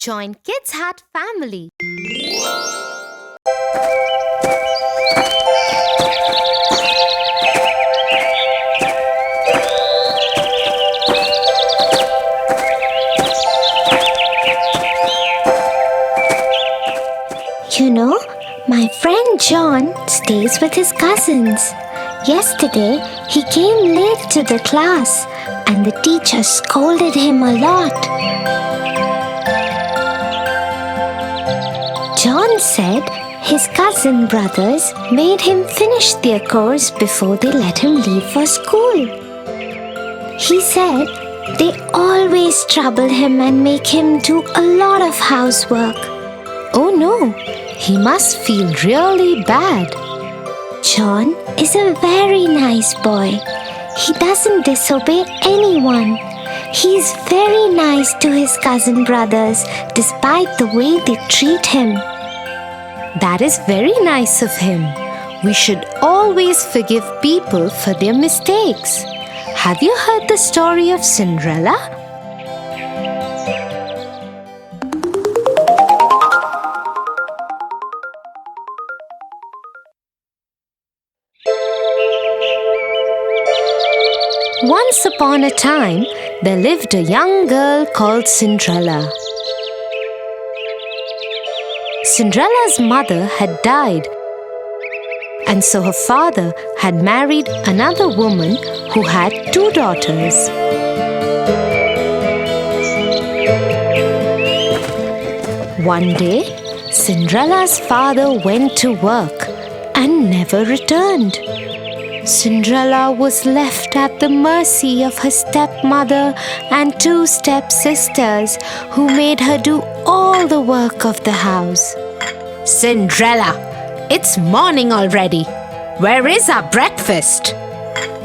Join Kids Hut family. You know, my friend John stays with his cousins. Yesterday, he came late to the class and the teacher scolded him a lot. John said his cousin brothers made him finish their course before they let him leave for school. He said they always trouble him and make him do a lot of housework. Oh no, he must feel really bad. John is a very nice boy. He doesn't disobey anyone. He's very nice to his cousin brothers despite the way they treat him. That is very nice of him. We should always forgive people for their mistakes. Have you heard the story of Cinderella? Once upon a time, there lived a young girl called Cinderella. Cinderella's mother had died, and so her father had married another woman who had 2 daughters. One day, Cinderella's father went to work and never returned. Cinderella was left at the mercy of her stepmother and 2 stepsisters who made her do all the work of the house. Cinderella, it's morning already. Where is our breakfast?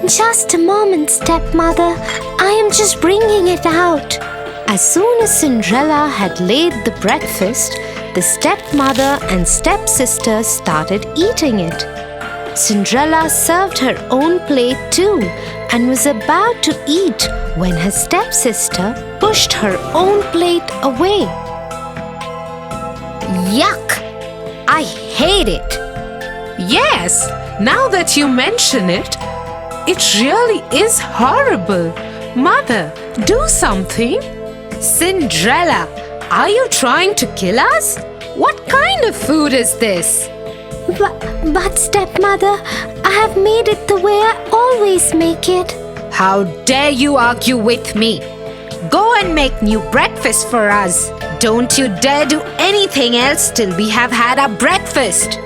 Just a moment, stepmother. I am just bringing it out. As soon as Cinderella had laid the breakfast, the stepmother and stepsister started eating it. Cinderella served her own plate too and was about to eat when her stepsister pushed her own plate away. Yuck! I hate it. Yes, now that you mention it, it really is horrible. Mother, do something. Cinderella, are you trying to kill us? What kind of food is this? But stepmother, I have made it the way I always make it. How dare you argue with me? Go and make new breakfast for us. Don't you dare do anything else till we have had our breakfast.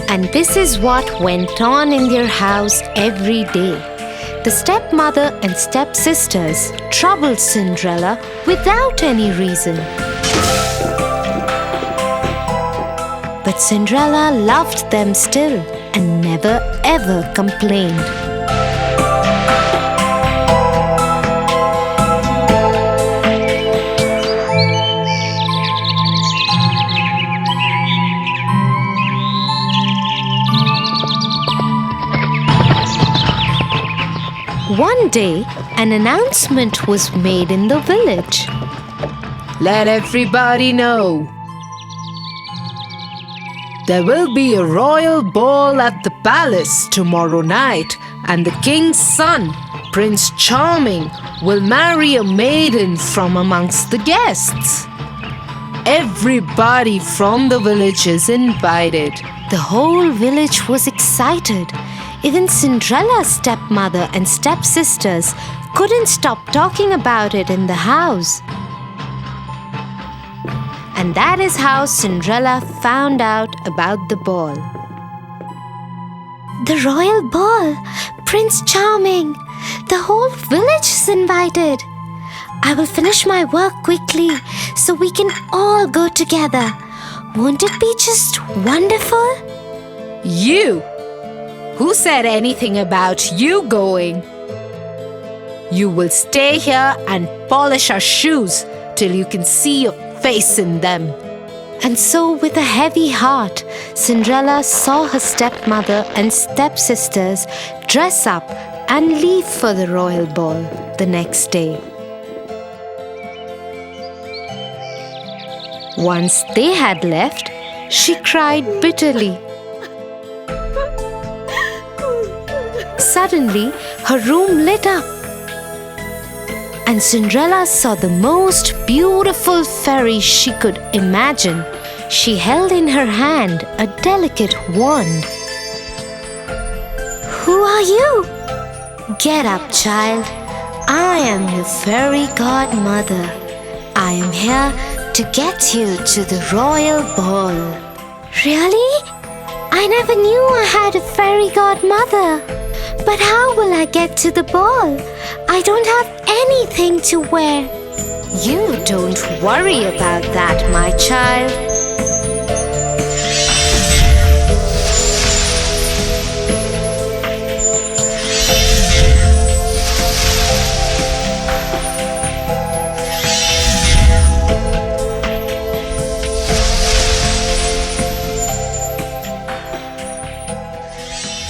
And this is what went on in their house every day. The stepmother and stepsisters troubled Cinderella without any reason. But Cinderella loved them still and never ever complained. One day, an announcement was made in the village. Let everybody know. There will be a royal ball at the palace tomorrow night, and the king's son, Prince Charming, will marry a maiden from amongst the guests. Everybody from the village is invited. The whole village was excited. Even Cinderella's stepmother and stepsisters couldn't stop talking about it in the house. And that is how Cinderella found out about the ball. The royal ball! Prince Charming! The whole village is invited. I will finish my work quickly so we can all go together. Won't it be just wonderful? You! Who said anything about you going? You will stay here and polish our shoes till you can see your face in them. And so, with a heavy heart, Cinderella saw her stepmother and stepsisters dress up and leave for the royal ball the next day. Once they had left, she cried bitterly. Suddenly, her room lit up, and Cinderella saw the most beautiful fairy she could imagine. She held in her hand a delicate wand. Who are you? Get up, child. I am your fairy godmother. I am here to get you to the royal ball. Really? I never knew I had a fairy godmother. But how will I get to the ball? I don't have anything to wear. You don't worry about that, my child.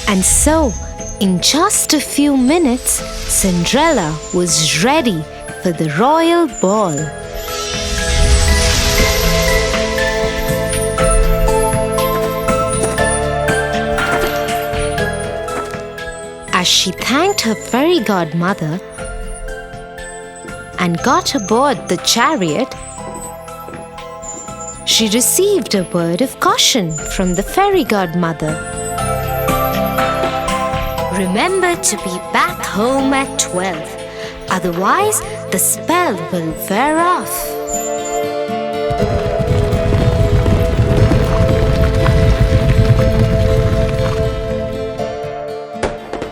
And so, in just a few minutes, Cinderella was ready for the royal ball. As she thanked her fairy godmother and got aboard the chariot, she received a word of caution from the fairy godmother. Remember to be back home at 12, otherwise the spell will wear off.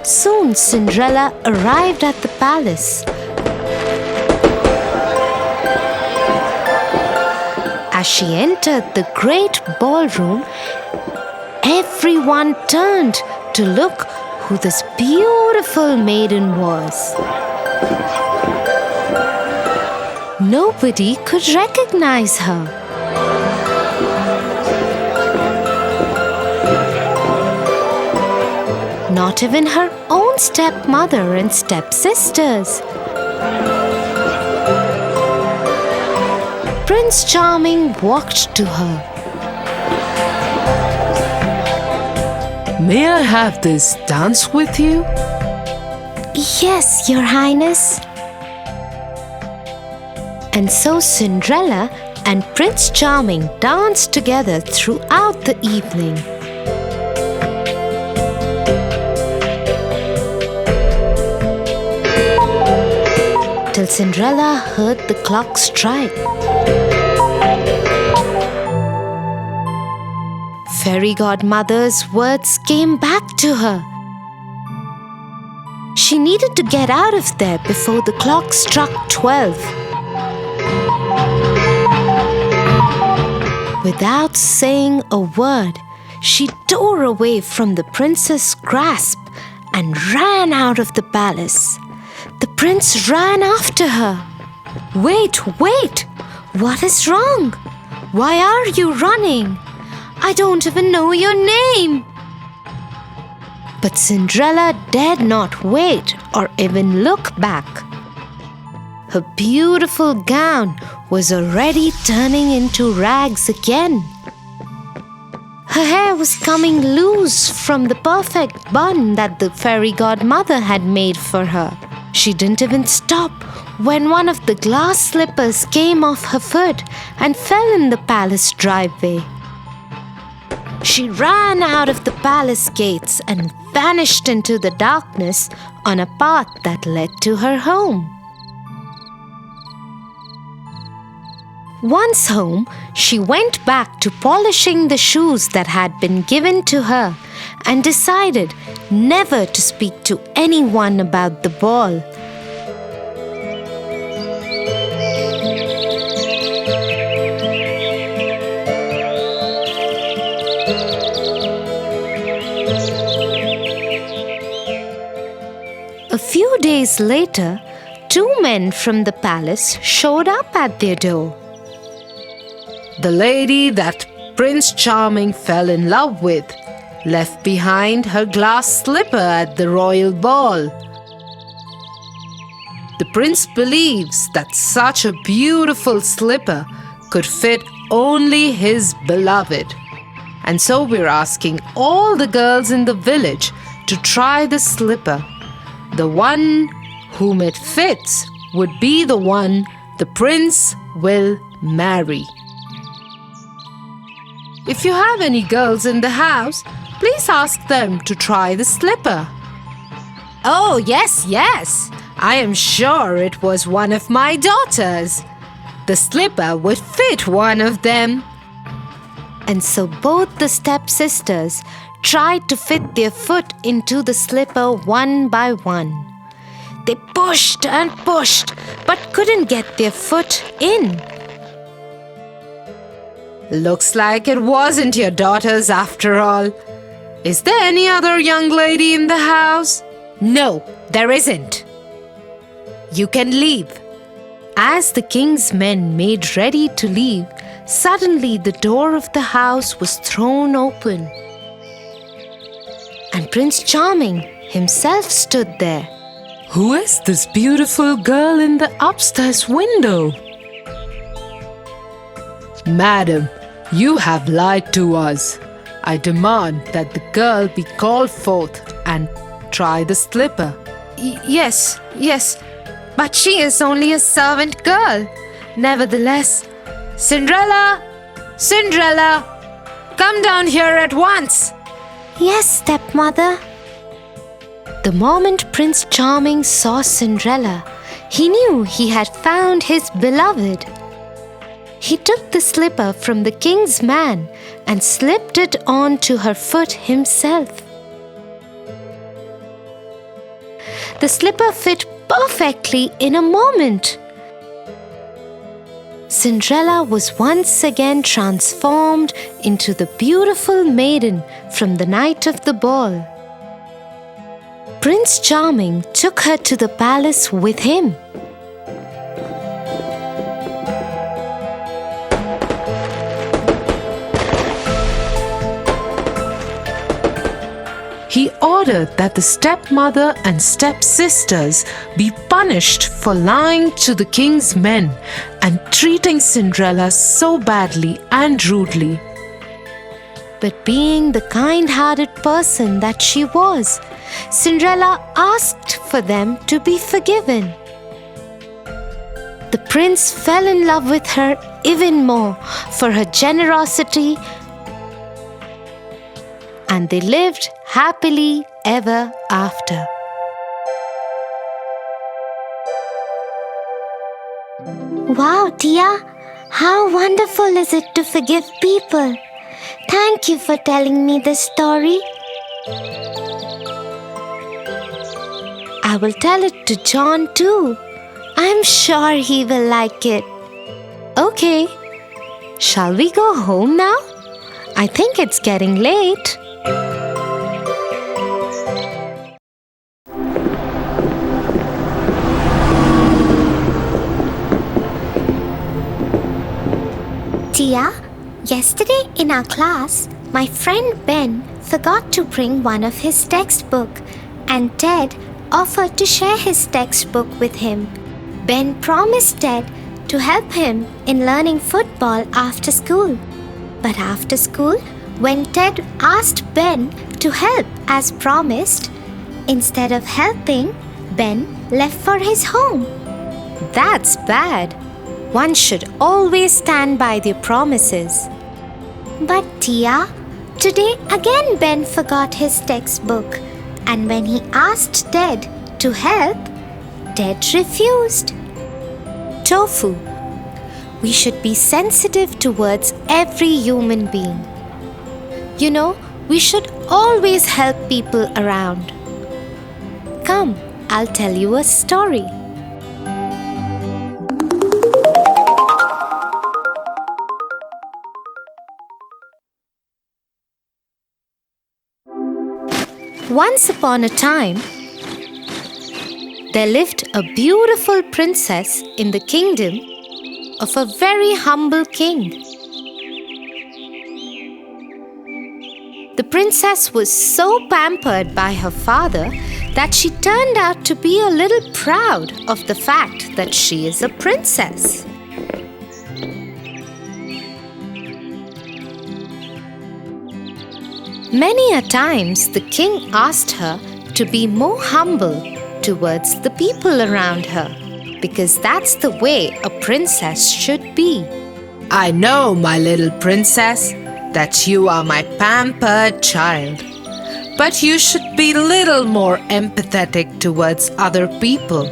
Soon Cinderella arrived at the palace. As she entered the great ballroom, everyone turned to look who this beautiful maiden was. Nobody could recognize her. Not even her own stepmother and stepsisters. Prince Charming walked to her. May I have this dance with you? Yes, Your Highness. And so Cinderella and Prince Charming danced together throughout the evening. Till Cinderella heard the clock strike. Fairy godmother's words came back to her. She needed to get out of there before the clock struck 12. Without saying a word, she tore away from the prince's grasp and ran out of the palace. The prince ran after her. "Wait, wait! What is wrong? Why are you running? I don't even know your name." But Cinderella dared not wait or even look back. Her beautiful gown was already turning into rags again. Her hair was coming loose from the perfect bun that the fairy godmother had made for her. She didn't even stop when one of the glass slippers came off her foot and fell in the palace driveway. She ran out of the palace gates and vanished into the darkness on a path that led to her home. Once home, she went back to polishing the shoes that had been given to her and decided never to speak to anyone about the ball. A few days later, 2 men from the palace showed up at their door. The lady that Prince Charming fell in love with left behind her glass slipper at the royal ball. The prince believes that such a beautiful slipper could fit only his beloved. And so we're asking all the girls in the village to try the slipper. The one whom it fits would be the one the prince will marry. If you have any girls in the house, please ask them to try the slipper. Oh, yes, yes. I am sure it was one of my daughters. The slipper would fit one of them. And so both the stepsisters tried to fit their foot into the slipper one by one. They pushed and pushed, but couldn't get their foot in. Looks like it wasn't your daughters after all. Is there any other young lady in the house? No, there isn't. You can leave. As the king's men made ready to leave, suddenly the door of the house was thrown open. And Prince Charming himself stood there. Who is this beautiful girl in the upstairs window? Madam, you have lied to us. I demand that the girl be called forth and try the slipper. Yes, but she is only a servant girl. Nevertheless, Cinderella! Cinderella! Come down here at once! Yes, stepmother. the moment Prince Charming saw Cinderella, he knew he had found his beloved. He took the slipper from the king's man and slipped it on to her foot himself. The slipper fit perfectly in a moment. Cinderella was once again transformed into the beautiful maiden from the night of the ball. Prince Charming took her to the palace with him. He ordered that the stepmother and stepsisters be punished for lying to the king's men and treating Cinderella so badly and rudely. But being the kind-hearted person that she was, Cinderella asked for them to be forgiven. The prince fell in love with her even more for her generosity, and they lived happily ever after. Wow, Tia, how wonderful is it to forgive people? Thank you for telling me this story. I will tell it to John too. I'm sure he will like it. Okay, shall we go home now? I think it's getting late. Tia, yesterday in our class, my friend Ben forgot to bring one of his textbooks, and Ted offered to share his textbook with him. Ben promised Ted to help him in learning football after school. But after school, when Ted asked Ben to help as promised, instead of helping, Ben left for his home. That's bad. One should always stand by their promises. But Tia, today again Ben forgot his textbook, and when he asked Ted to help, Ted refused. Tofu. We should be sensitive towards every human being. You know, we should always help people around. Come, I'll tell you a story. Once upon a time, there lived a beautiful princess in the kingdom of a very humble king. The princess was so pampered by her father that she turned out to be a little proud of the fact that she is a princess. Many a times the king asked her to be more humble towards the people around her, because that's the way a princess should be. I know, my little princess, that you are my pampered child. But you should be little more empathetic towards other people.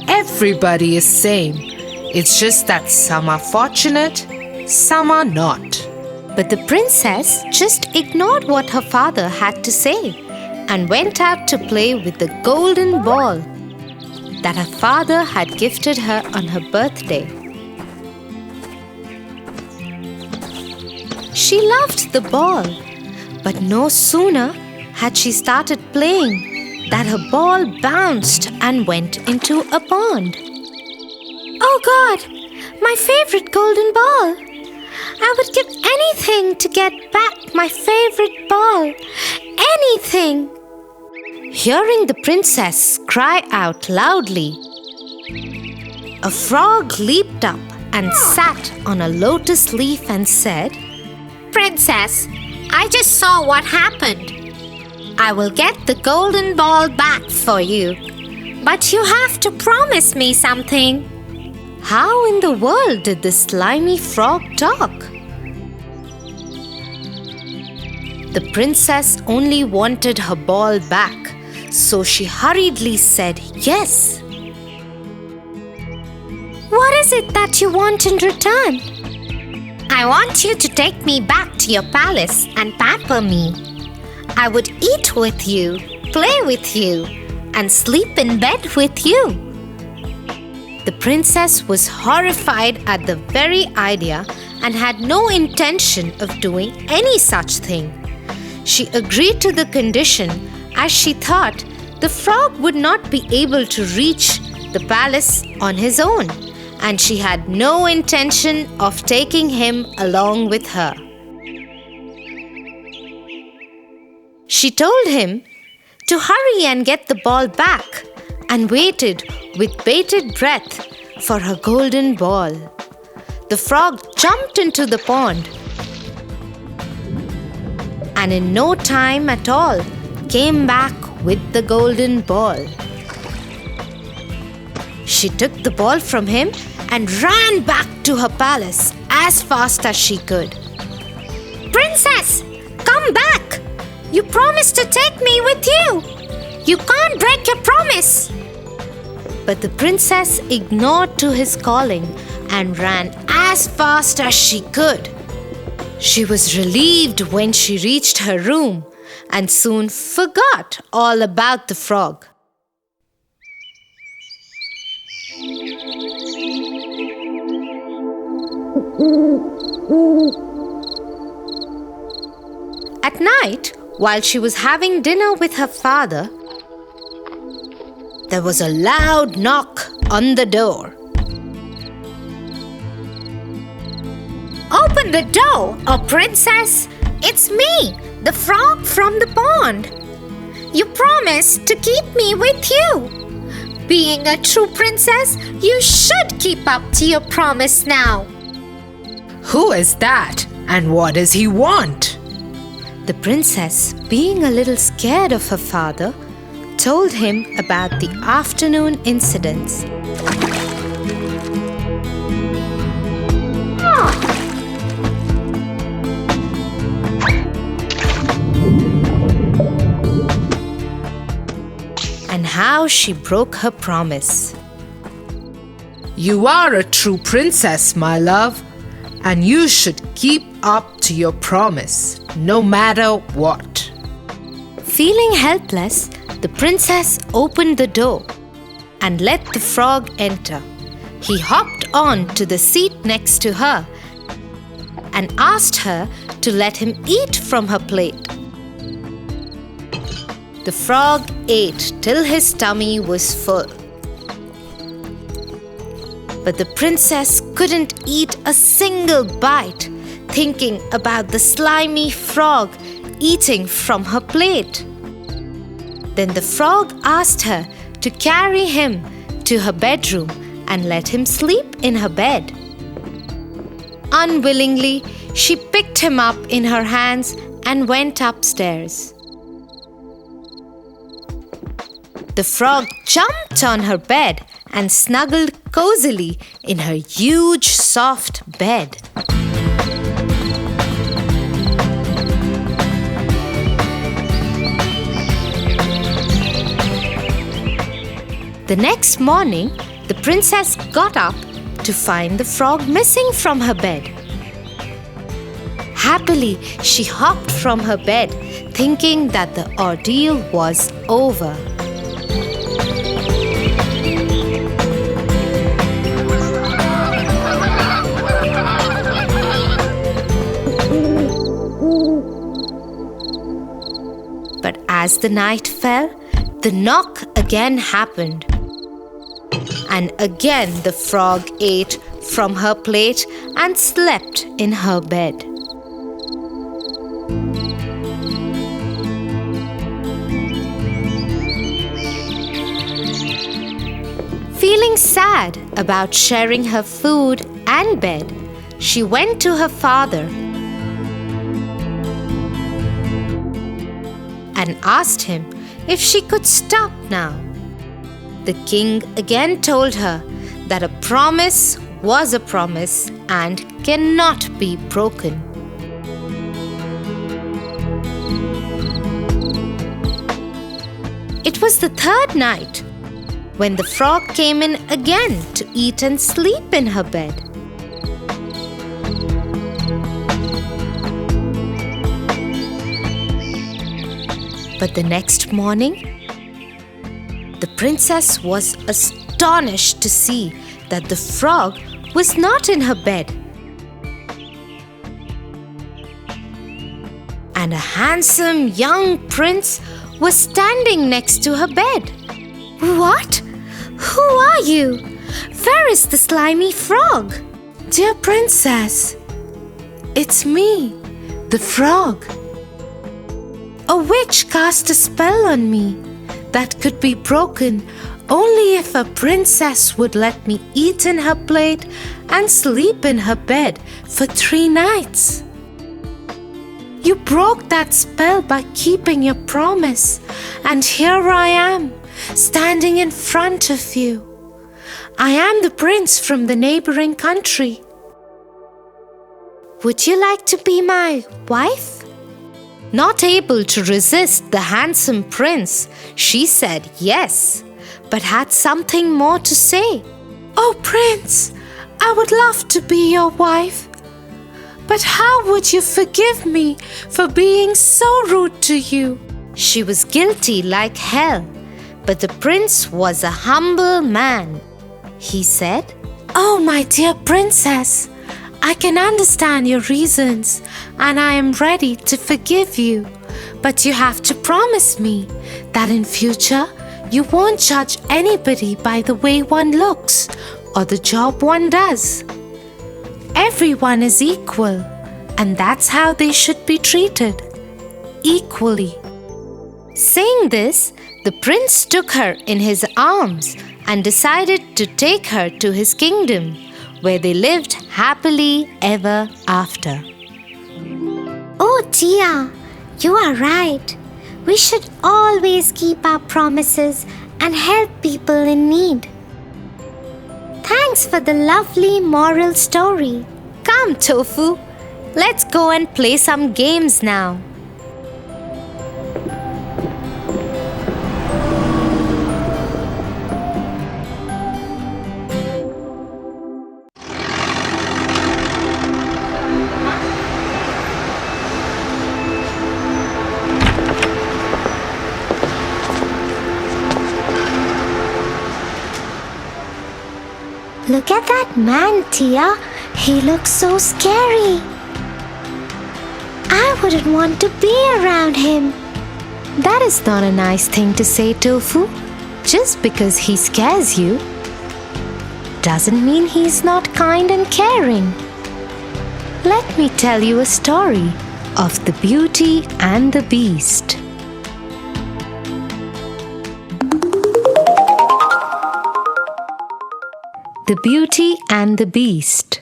Everybody is same. It's just that some are fortunate, some are not. But the princess just ignored what her father had to say and went out to play with the golden ball that her father had gifted her on her birthday. She loved the ball, but no sooner had she started playing that her ball bounced and went into a pond. Oh God, my favorite golden ball! I would give anything to get back my favorite ball. Anything! Hearing the princess cry out loudly, a frog leaped up and sat on a lotus leaf and said, Princess, I just saw what happened. I will get the golden ball back for you. But you have to promise me something. How in the world did the slimy frog talk? The princess only wanted her ball back, so she hurriedly said yes. What is it that you want in return? I want you to take me back to your palace and pamper me. I would eat with you, play with you, and sleep in bed with you. The princess was horrified at the very idea and had no intention of doing any such thing. She agreed to the condition as she thought the frog would not be able to reach the palace on his own, and she had no intention of taking him along with her. She told him to hurry and get the ball back and waited with bated breath for her golden ball. The frog jumped into the pond and in no time at all came back with the golden ball. She took the ball from him and ran back to her palace as fast as she could. Princess, come back! You promised to take me with you. You can't break your promise. But the princess ignored to his calling and ran as fast as she could. She was relieved when she reached her room and soon forgot all about the frog. At night, while she was having dinner with her father, there was a loud knock on the door. Open the door, oh princess! It's me, the frog from the pond. You promised to keep me with you. Being a true princess, you should keep up to your promise now. Who is that? And what does he want? The princess, being a little scared of her father, told him about the afternoon incidents. And how she broke her promise. You are a true princess, my love, and you should keep up to your promise, no matter what. Feeling helpless, the princess opened the door and let the frog enter. He hopped on to the seat next to her and asked her to let him eat from her plate. The frog ate till his tummy was full. But the princess couldn't eat a single bite, thinking about the slimy frog eating from her plate. Then the frog asked her to carry him to her bedroom and let him sleep in her bed. Unwillingly, she picked him up in her hands and went upstairs. The frog jumped on her bed and snuggled cozily in her huge soft bed. The next morning, the princess got up to find the frog missing from her bed. Happily, she hopped from her bed, thinking that the ordeal was over. But as the night fell, the knock again happened. And again the frog ate from her plate and slept in her bed. Feeling sad about sharing her food and bed, she went to her father and asked him if she could stop now. The king again told her that a promise was a promise and cannot be broken. It was the third night when the frog came in again to eat and sleep in her bed. But the next morning, the princess was astonished to see that the frog was not in her bed. And a handsome young prince was standing next to her bed. What? Who are you? Where is the slimy frog? Dear princess, it's me, the frog. A witch cast a spell on me that could be broken only if a princess would let me eat in her plate and sleep in her bed for 3 nights. You broke that spell by keeping your promise, and here I am, standing in front of you. I am the prince from the neighboring country. Would you like to be my wife? Not able to resist the handsome prince, she said yes, but had something more to say. Oh, prince, I would love to be your wife. But how would you forgive me for being so rude to you? She was guilty like hell, but the prince was a humble man. He said, Oh, my dear princess, I can understand your reasons and I am ready to forgive you. But you have to promise me that in future you won't judge anybody by the way one looks or the job one does. Everyone is equal, and that's how they should be treated, equally. Saying this, the prince took her in his arms and decided to take her to his kingdom, where they lived happily ever after. Oh, Tia, you are right. We should always keep our promises and help people in need. Thanks for the lovely moral story. Come, Tofu, let's go and play some games now. Look at that man, Tia. He looks so scary. I wouldn't want to be around him. That is not a nice thing to say, Tofu. Just because he scares you doesn't mean he's not kind and caring. Let me tell you a story of the Beauty and the Beast. The Beauty and the Beast.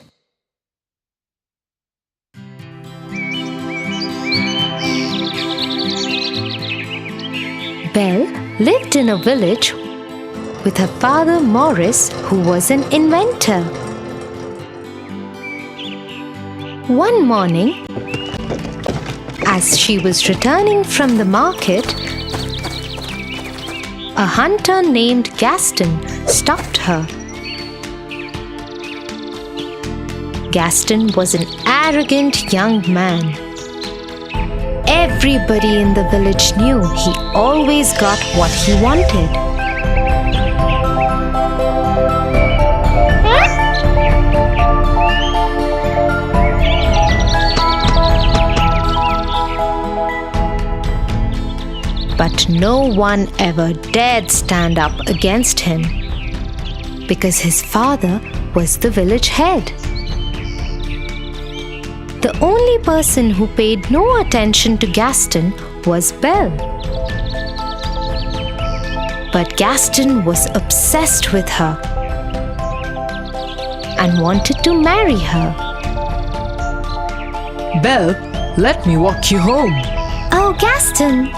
Belle lived in a village with her father Morris, who was an inventor. One morning, as she was returning from the market, a hunter named Gaston stopped her. Gaston was an arrogant young man. Everybody in the village knew he always got what he wanted. But no one ever dared stand up against him because his father was the village head. The only person who paid no attention to Gaston was Belle. But Gaston was obsessed with her and wanted to marry her. Belle, let me walk you home. Oh, Gaston,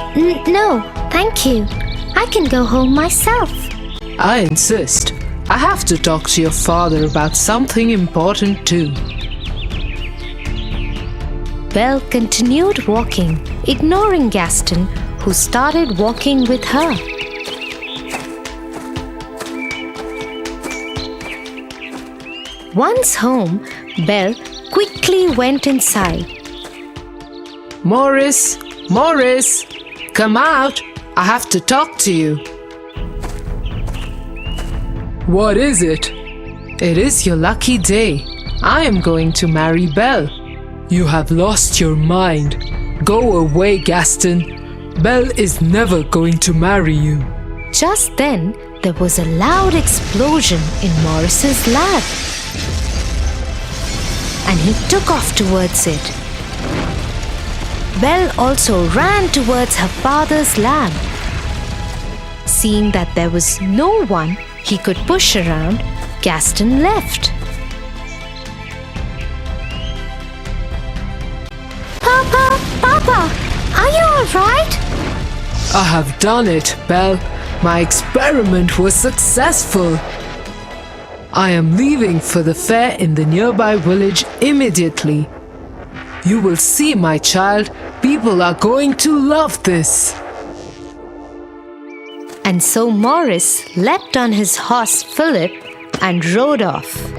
no, thank you. I can go home myself. I insist. I have to talk to your father about something important too. Belle continued walking, ignoring Gaston, who started walking with her. Once home, Belle quickly went inside. Morris, come out. I have to talk to you. What is it? It is your lucky day. I am going to marry Belle. You have lost your mind. Go away, Gaston. Belle is never going to marry you. Just then, there was a loud explosion in Morris's lab, and he took off towards it. Belle also ran towards her father's lab. Seeing that there was no one he could push around, Gaston left. Papa, are you all right? I have done it, Belle. My experiment was successful. I am leaving for the fair in the nearby village immediately. You will see, my child. People are going to love this. And so Morris leapt on his horse Philip and rode off.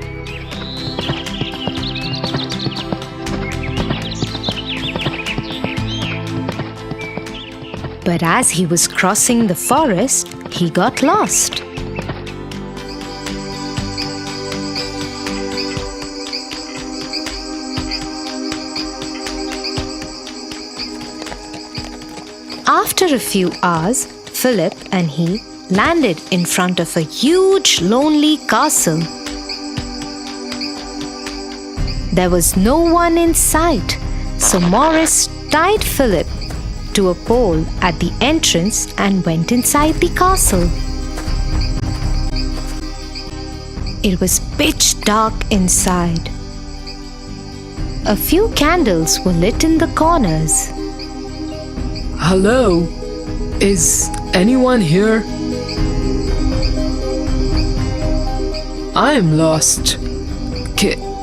But as he was crossing the forest, he got lost. After a few hours, Philip and he landed in front of a huge, lonely castle. There was no one in sight, so Morris tied Philip to a pole at the entrance and went inside the castle. It was pitch dark inside. A few candles were lit in the corners. Hello? Is anyone here? I am lost.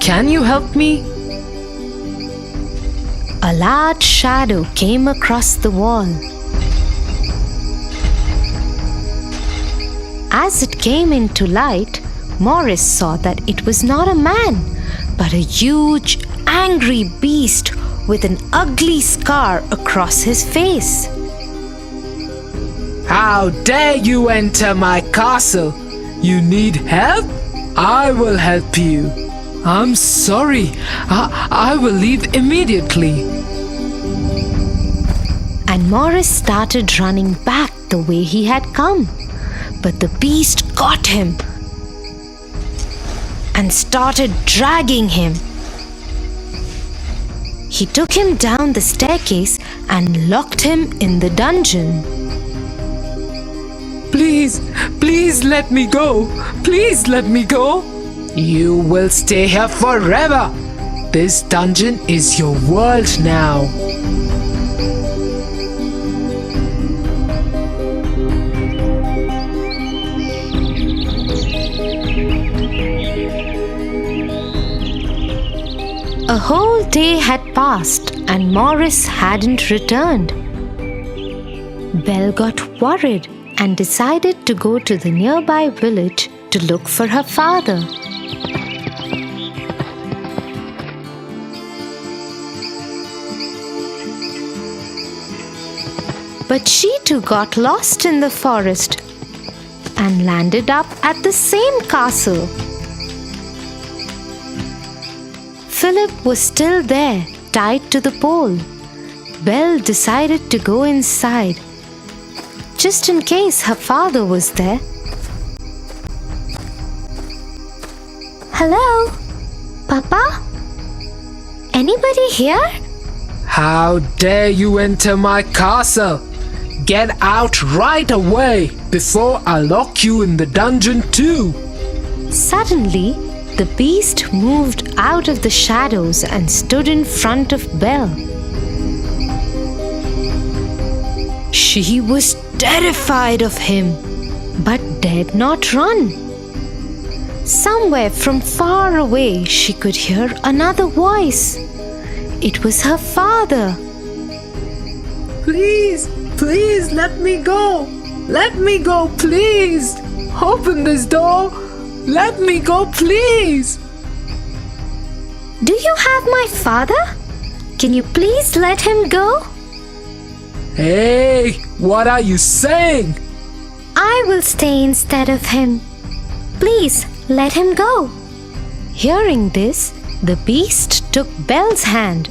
Can you help me? A large shadow came across the wall. As it came into light, Morris saw that it was not a man, but a huge, angry beast with an ugly scar across his face. How dare you enter my castle? You need help? I will help you. I'm sorry. I will leave immediately. And Morris started running back the way he had come. But the beast got him and started dragging him. He took him down the staircase and locked him in the dungeon. Please let me go. Please let me go. You will stay here forever. This dungeon is your world now. A whole day had passed and Morris hadn't returned. Belle got worried and decided to go to the nearby village to look for her father. But she too got lost in the forest and landed up at the same castle. Philip was still there, tied to the pole. Belle decided to go inside, just in case her father was there. Hello? Papa? Anybody here? How dare you enter my castle? Get out right away before I lock you in the dungeon too. Suddenly, the beast moved out of the shadows and stood in front of Belle. She was terrified of him, but dared not run. Somewhere from far away, she could hear another voice. It was her father. Please, please let me go. Let me go, please. Open this door. Let me go, please. Do you have my father? Can you please let him go? Hey, what are you saying? I will stay instead of him. Please let him go. Hearing this, the beast took Belle's hand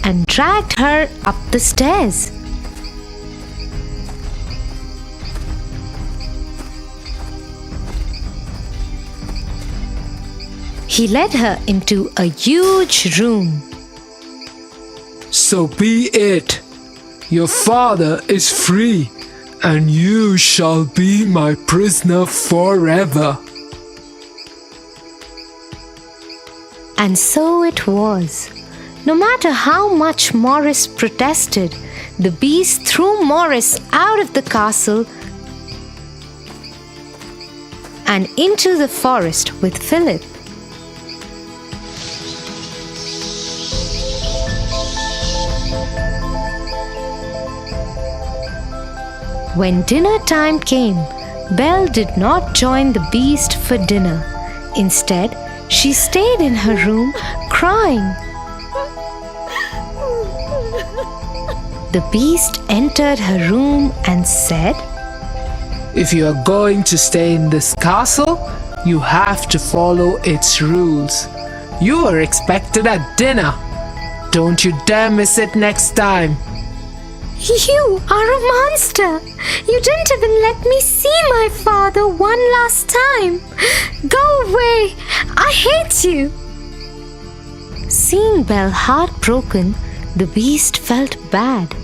and dragged her up the stairs. He led her into a huge room. So be it. Your father is free, and you shall be my prisoner forever. And so it was. No matter how much Morris protested, the beast threw Morris out of the castle and into the forest with Philip. When dinner time came, Belle did not join the beast for dinner. Instead, she stayed in her room crying. The beast entered her room and said, If you are going to stay in this castle, you have to follow its rules. You are expected at dinner. Don't you dare miss it next time. You are a monster. You didn't even let me see my father one last time. Go away. I hate you. Seeing Belle heartbroken, the beast felt bad.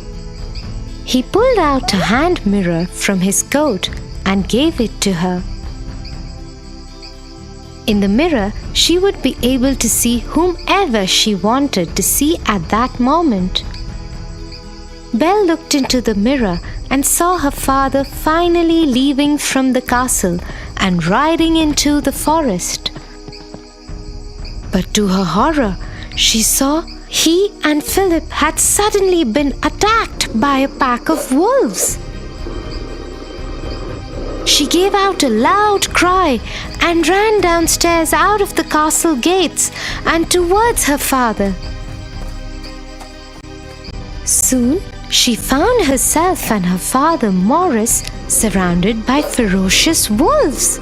He pulled out a hand mirror from his coat and gave it to her. In the mirror, she would be able to see whomever she wanted to see at that moment. Belle looked into the mirror and saw her father finally leaving from the castle and riding into the forest. But to her horror, she saw he and Philip had suddenly been attacked by a pack of wolves. She gave out a loud cry and ran downstairs out of the castle gates and towards her father. Soon, she found herself and her father Morris surrounded by ferocious wolves.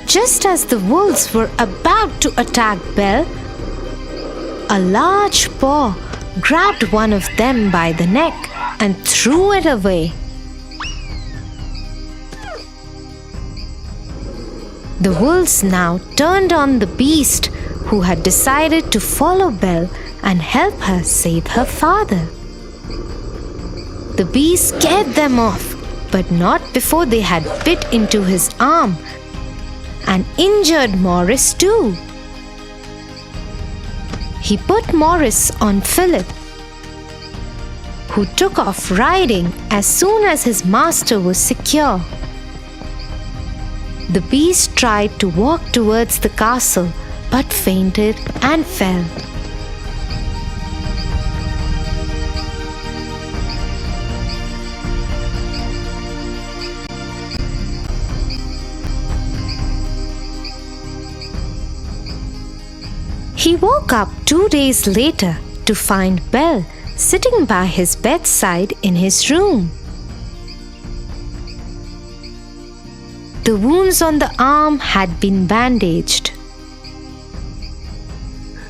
Just as the wolves were about to attack Belle, a large paw grabbed one of them by the neck and threw it away. The wolves now turned on the beast, who had decided to follow Belle and help her save her father. The beast scared them off, but not before they had bit into his arm and injured Morris too. He put Morris on Philip, who took off riding as soon as his master was secure. The beast tried to walk towards the castle but fainted and fell. He woke up 2 days later to find Belle sitting by his bedside in his room. The wounds on the arm had been bandaged.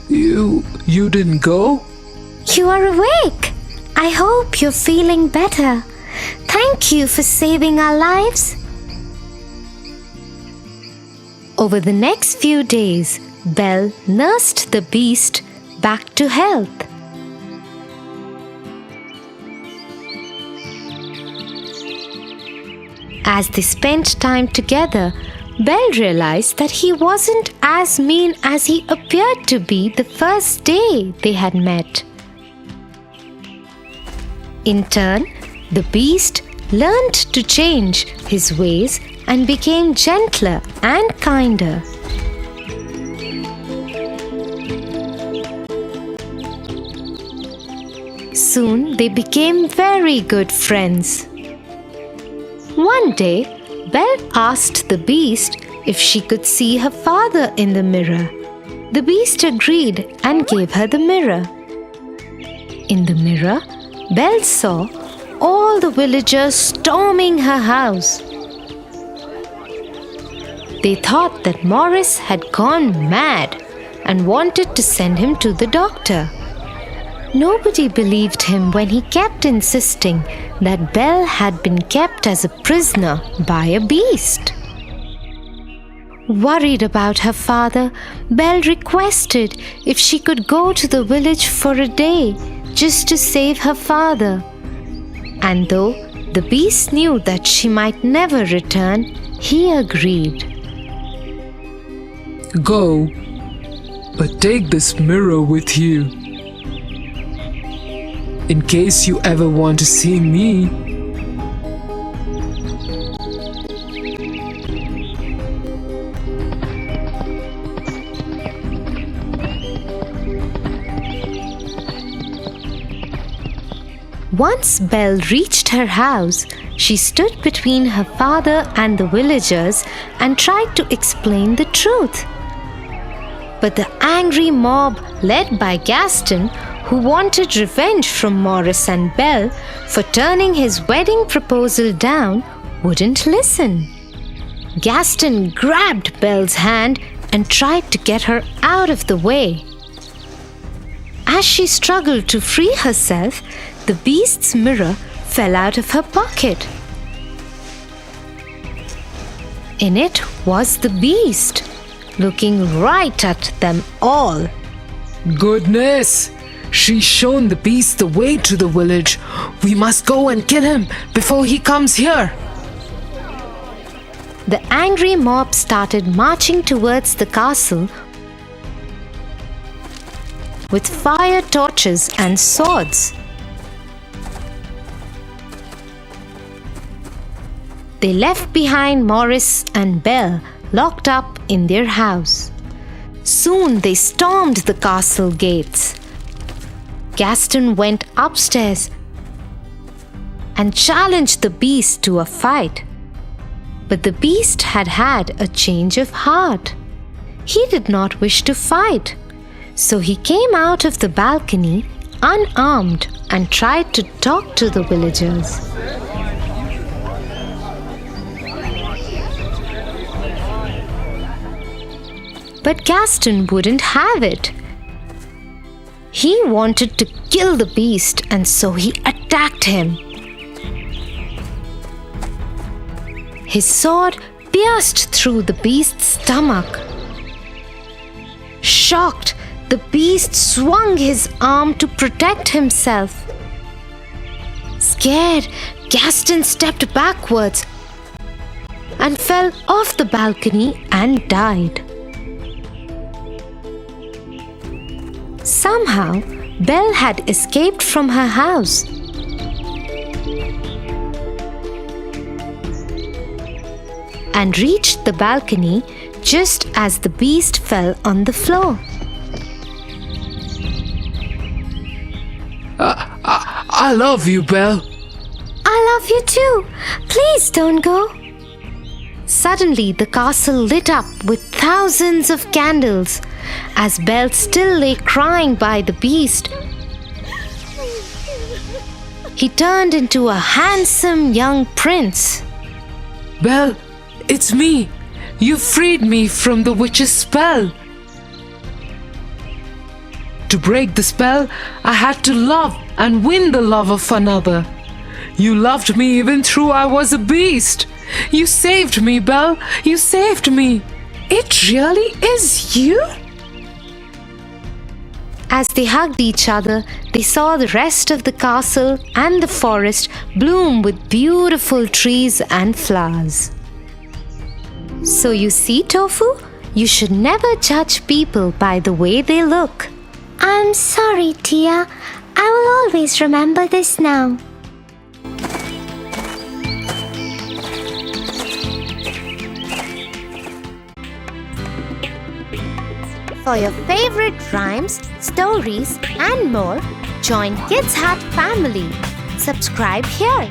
You didn't go? You are awake. I hope you're feeling better. Thank you for saving our lives. Over the next few days, Belle nursed the beast back to health. As they spent time together, Belle realized that he wasn't as mean as he appeared to be the first day they had met. In turn, the beast learned to change his ways and became gentler and kinder. Soon they became very good friends. One day, Belle asked the beast if she could see her father in the mirror. The beast agreed and gave her the mirror. In the mirror, Belle saw all the villagers storming her house. They thought that Morris had gone mad and wanted to send him to the doctor. Nobody believed him when he kept insisting that Belle had been kept as a prisoner by a beast. Worried about her father, Belle requested if she could go to the village for a day just to save her father. And though the beast knew that she might never return, he agreed. Go, but take this mirror with you. In case you ever want to see me. Once Belle reached her house, she stood between her father and the villagers and tried to explain the truth. But the angry mob, led by Gaston, who wanted revenge from Morris and Belle for turning his wedding proposal down, wouldn't listen. Gaston grabbed Belle's hand and tried to get her out of the way. As she struggled to free herself, the beast's mirror fell out of her pocket. In it was the beast, looking right at them all. Goodness! She's shown the beast the way to the village. We must go and kill him before he comes here. The angry mob started marching towards the castle with fire torches and swords. They left behind Morris and Belle locked up in their house. Soon they stormed the castle gates. Gaston went upstairs and challenged the beast to a fight. But the beast had had a change of heart. He did not wish to fight, so he came out of the balcony unarmed and tried to talk to the villagers. But Gaston wouldn't have it. He wanted to kill the beast, and so he attacked him. His sword pierced through the beast's stomach. Shocked, the beast swung his arm to protect himself. Scared, Gaston stepped backwards and fell off the balcony and died. Somehow, Belle had escaped from her house. and reached the balcony just as the beast fell on the floor. I love you, Belle. I love you too. Please don't go. Suddenly, the castle lit up with thousands of candles as Belle still lay crying by the beast. He turned into a handsome young prince. Belle, it's me. You freed me from the witch's spell. To break the spell, I had to love and win the love of another. You loved me even though I was a beast. You saved me, Belle. You saved me. It really is you? As they hugged each other, they saw the rest of the castle and the forest bloom with beautiful trees and flowers. So you see, Tofu, you should never judge people by the way they look. I'm sorry, Tia. I will always remember this now. For your favorite rhymes, stories, and more, join Kids Hat family. Subscribe here.